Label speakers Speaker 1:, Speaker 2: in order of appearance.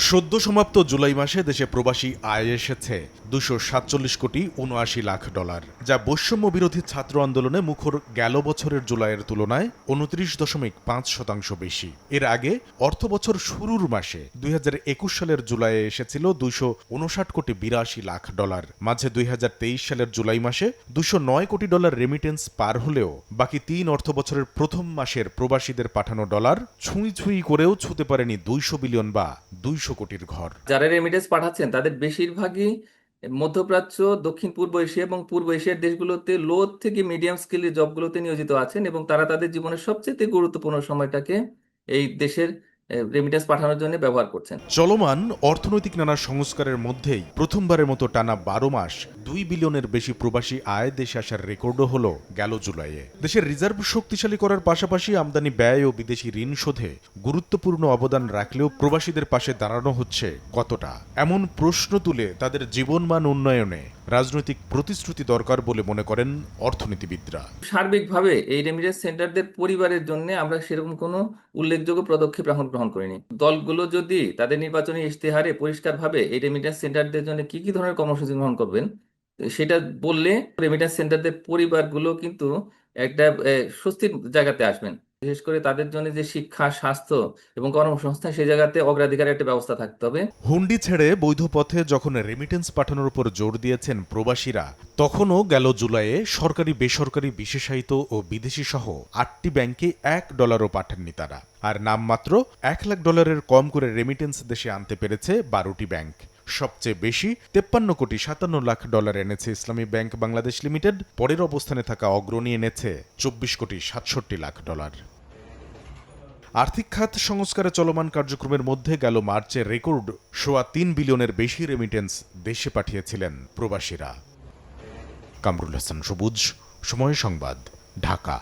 Speaker 1: সদ্য সমাপ্ত জুলাই মাসে দেশে প্রবাসী আয় এসেছে 247,79,00,000 ডলার, যা বৈষম্য বিরোধী ছাত্র আন্দোলনে মুখর গেল বছরের জুলাইয়ের তুলনায় 29.5% বেশি। এর আগে অর্থবছর শুরুর মাসে 2021 সালের জুলাইয়ে এসেছিল 259,82,00,000 ডলার। মাঝে 2023 সালের জুলাই মাসে 209 কোটি ডলার রেমিটেন্স পার হলেও বাকি 3 অর্থবছরের প্রথম মাসের প্রবাসীদের পাঠানো ডলার ছুঁই ছুঁই করেও ছুঁতে পারেনি 200 বিলিয়ন বা 200 কোটির ঘর।
Speaker 2: যারা রেমিটেন্স পাঠাচ্ছেন তাদের বেশিরভাগই মধ্যপ্রাচ্য, দক্ষিণ পূর্ব এশিয়া এবং পূর্ব এশিয়ার দেশগুলোতে লো থেকে মিডিয়াম স্কেলের জবগুলোতে নিয়োজিত আছেন এবং তারা তাদের জীবনের সবচেয়ে গুরুত্বপূর্ণ সময়টাকে এই দেশের রেমিটেন্স পাঠানোর জন্য ব্যবহার করছেন।
Speaker 1: চলমান অর্থনৈতিক নানা সংস্কারের মধ্যেই প্রথমবারের মতো টানা 12 মাস 2 বিলিয়নের বেশি প্রবাসী আয় দেশে আসার রেকর্ডও হলো গেল জুলাইয়ে। দেশের রিজার্ভ শক্তিশালী করার পাশাপাশি আমদানি ব্যয় ও বিদেশি ঋণ শোধে গুরুত্বপূর্ণ অবদান রাখলেও প্রবাসীদের পাশে দাঁড়ানো হচ্ছে কতটা, এমন প্রশ্ন তুলে তাদের জীবনমান উন্নয়নে রাজনৈতিক প্রতিশ্রুতি দরকার বলে মনে করেন অর্থনীতিবিদরা।
Speaker 2: সার্বিকভাবে এই রেমিটেন্স সেন্টারদের পরিবারের জন্য আমরা সেরকম কোনো উল্লেখযোগ্য পদক্ষেপ এখন গ্রহণ করিনি। দলগুলো যদি তাদের নির্বাচনী ইশতেহারে পরিষ্কারভাবে এই রেমিটেন্স সেন্টারদের জন্য কি কি ধরনের কর্মসূচি গ্রহণ করবেন সেটা বললে রেমিটেন্স সেন্টারদের পরিবারগুলো কিন্তু একটা স্বস্তির জায়গাতে আসবেন। বিশেষ করে তাদের জন্য যে শিক্ষা, স্বাস্থ্য এবং কর্মসংস্থান, সেই জায়গাতে অগ্রাধিকারের একটা ব্যবস্থা থাকতে হবে।
Speaker 1: হুন্ডি ছেড়ে বৈধ পথে যখন রেমিটেন্স পাঠানোর উপর জোর দিয়েছেন প্রবাসীরা, তখনও গেল জুলাইয়ে সরকারি, বেসরকারি, বিশেষায়িত ও বিদেশি সহ 8টি ব্যাংকে $1ও পাঠাননি তারা। আর নামমাত্র $1,00,000 কম করে রেমিটেন্স দেশে আনতে পেরেছে 12টি ব্যাংক। সবচেয়ে বেশি $53,57,00,000 এনেছে ইসলামী ব্যাংক বাংলাদেশ লিমিটেড। পরের অবস্থানে থাকা অগ্রণী এনেছে $24,67,00,000। আর্থিক খাত সংস্কারে চলমান কার্যক্রমের মধ্যে গেল মার্চে রেকর্ড 3.25 বিলিয়নের বেশি রেমিটেন্স দেশে পাঠিয়েছিলেন প্রবাসীরা। কামরুল হাসান সবুজ, সময় সংবাদ, ঢাকা।